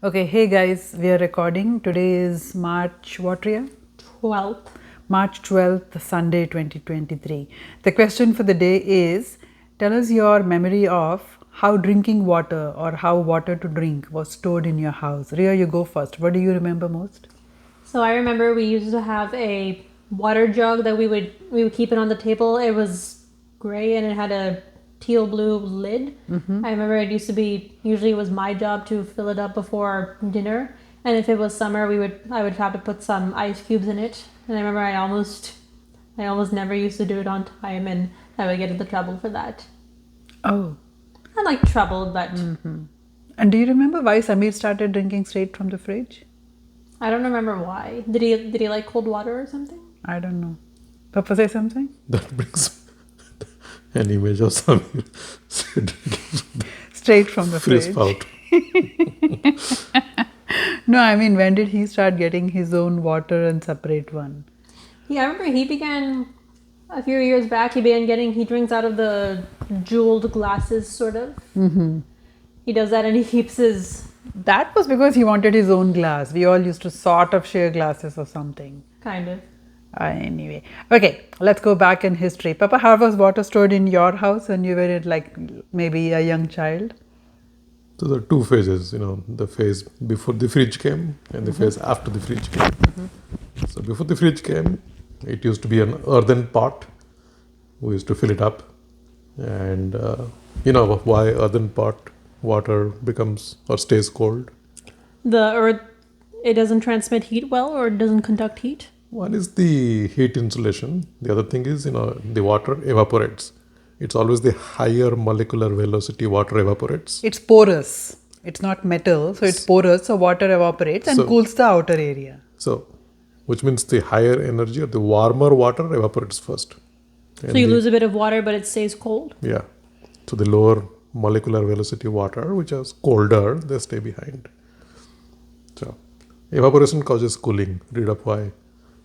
Okay, hey guys, we are recording. Today is March, what year? 12th. March 12th, Sunday 2023. The question for the day is, tell us your memory of how drinking water or how water to drink was stored in your house. Ria, you go first. What do you remember most? So I remember we used to have a water jug that we would keep it on the table. It was gray and it had a teal blue lid. I remember it used to be usually it was my job to fill it up before dinner. And if it was summer, I would have to put some ice cubes in it. And I remember I almost never used to do it on time, and I would get into trouble for that. Oh. Not like trouble, but And do you remember why Samir started drinking straight from the fridge? I don't remember why. Did he like cold water or something? I don't know. Papa say something? That brings an image of Samir drinking Straight from the frizz fridge. spout. No, I mean, when did he start getting his own water and separate one? Yeah, I remember he began a few years back. He drinks out of the jeweled glasses, sort of. Mm-hmm. He does that, and he keeps his That was because he wanted his own glass. We all used to sort of share glasses or something. kind of. Anyway, okay, let's go back in history. Papa, how was water stored in your house when you were like maybe a young child? So there are two phases, the phase before the fridge came and the phase after the fridge came. So before the fridge came, it used to be an earthen pot. We used to fill it up. And why earthen pot water becomes or stays cold? The earth, it doesn't transmit heat well, or it doesn't conduct heat. One is the heat insulation. The other thing is, the water evaporates. It's always the higher molecular velocity water evaporates. It's porous. It's not metal, so it's porous, so water evaporates and So- cools the outer area. So, which means the higher energy or the warmer water evaporates first. So you lose a bit of water, but it stays cold. Yeah. So the lower molecular velocity water, which is colder, they stay behind. So evaporation causes cooling. Read up why.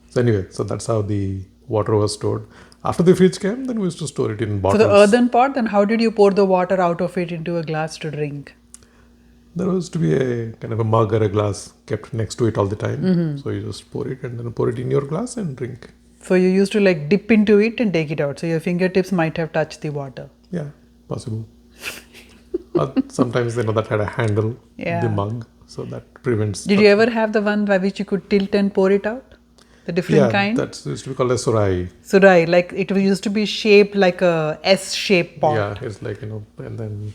So anyway, so that's how the water was stored. After the fridge came, then we used to store it in For bottles. the earthen pot, then how did you pour the water out of it into a glass to drink? There used to be a kind of a mug or a glass kept next to it all the time. So you just pour it and then pour it in your glass and drink. So you used to like dip into it and take it out. So your fingertips might have touched the water. Yeah, possible. But sometimes that had a handle, Yeah. the mug, so that prevents. Did you ever have the one by which you could tilt and pour it out? The different Yeah, kind? that used to be called a surai. Surai, like it used to be shaped like a S-shaped pot. Yeah, it's like and then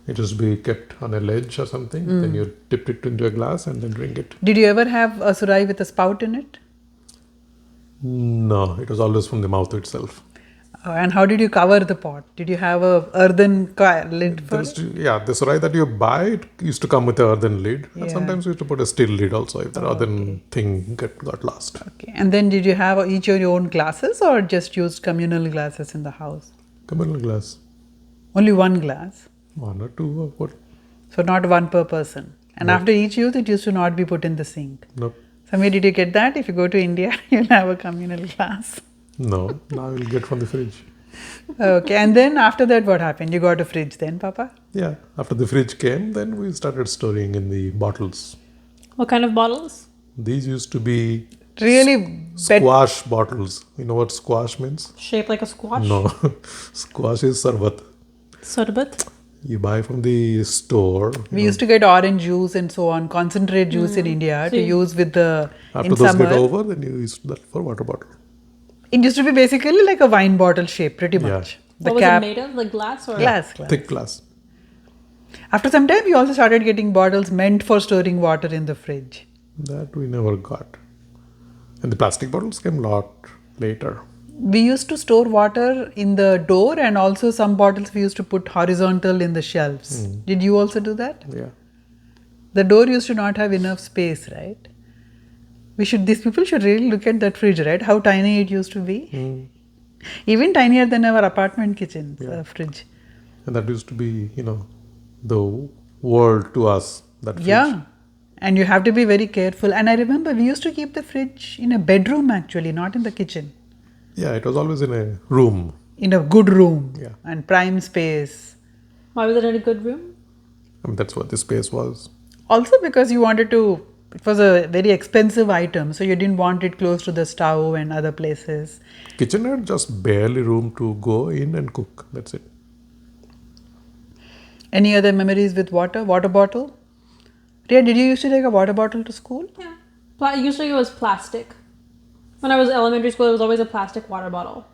it used to be kept on a ledge or something. Then you dipped it into a glass and then drink it. Did you ever have a surai with a spout in it? No, it was always from the mouth itself. And how did you cover the pot? Did you have a earthen lid for it? The surai that you buy, it used to come with a earthen lid. Yeah. And sometimes we used to put a steel lid also if the earthen thing got lost. Okay. And then did you have each your own glasses or just used communal glasses in the house? Communal glass. Only one glass. One or two or what? So not one per person. And No. after each use, it used to not be put in the sink. Nope. Samir, did you get that? If you go to India, you'll have a communal glass. No, now we'll get from the fridge. Okay. And then after that, what happened? You got a fridge then, Papa? Yeah, after the fridge came, then we started storing in the bottles. What kind of bottles? These used to be Really bet- squash bottles. You know what squash means? Shaped like a squash? No, squash is sarbat. Sarbat? You buy from the store. We used to get orange juice and so on, concentrate juice in India So to you- use with the After in those summer. get over, then you use that for water bottle. It used to be basically like a wine bottle shape, pretty Yeah. much. The What was cap, it made of? Like glass or? glass. Thick glass. After some time, we also started getting bottles meant for storing water in the fridge. That we never got. And the plastic bottles came a lot later. We used to store water in the door, and also some bottles we used to put horizontal in the shelves. Did you also do that? Yeah. The door used to not have enough space, right? These people should really look at that fridge, right? How tiny it used to be. Even tinier than our apartment kitchen fridge. And that used to be, the world to us. That fridge. Yeah. And you have to be very careful. And I remember we used to keep the fridge in a bedroom actually, not in the kitchen. Yeah, it was always in a room. In a good room Yeah. and prime space. Why was it in a good room? I mean, that's what the space was. Also because you wanted to, it was a very expensive item, so you didn't want it close to the stove and other places. Kitchen had just barely room to go in and cook. That's it. Any other memories with water? Water bottle? Ria, did you used to take a water bottle to school? Yeah. Usually it was plastic. When I was elementary school, it was always a plastic water bottle.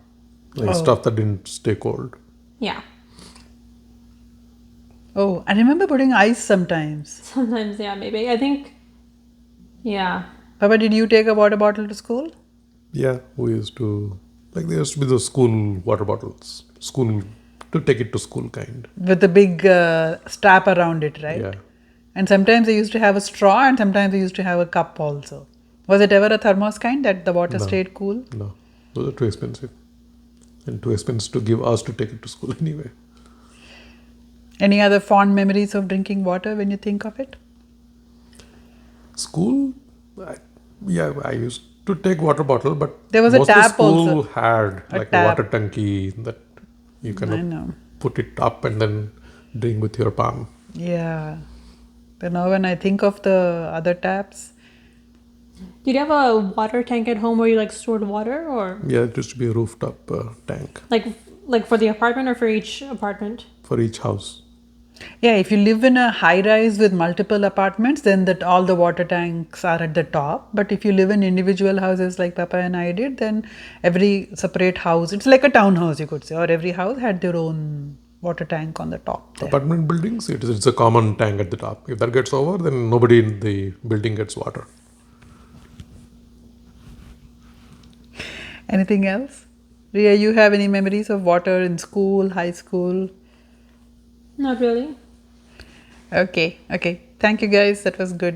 Like Oh. stuff that didn't stay cold. Yeah. Oh, I remember putting ice sometimes. Sometimes, yeah, maybe. I think, yeah. Papa, did you take a water bottle to school? Yeah, we used to, like, there used to be the school water bottles. School, to take it to school kind. With the big strap around it, right? Yeah. And sometimes they used to have a straw and sometimes they used to have a cup also. Was it ever a thermos kind that the water No. stayed cool? No, those are too expensive. And too expensive to give us to take it to school anyway. Any other fond memories of drinking water when you think of it? School, I used to take water bottle, but There was a mostly tap school also. had A like tap. a water tanky that you I can know. put it up and then drink with your palm. Yeah. But now when I think of the other taps, Did you have a water tank at home where you like stored water, or Yeah, it used to be a rooftop tank like for the apartment or for each apartment? for each house. yeah, if you live in a high rise with multiple apartments, then that all the water tanks are at the top. But if you live in individual houses like Papa and I did, then every separate house, it's like a townhouse, you could say, or every house had their own water tank on the top there. Apartment buildings, it's a common tank at the top. If that gets over, then nobody in the building gets water. Anything else? Ria, you have any memories of water in school, high school? Not really. Okay. Thank you guys. That was good.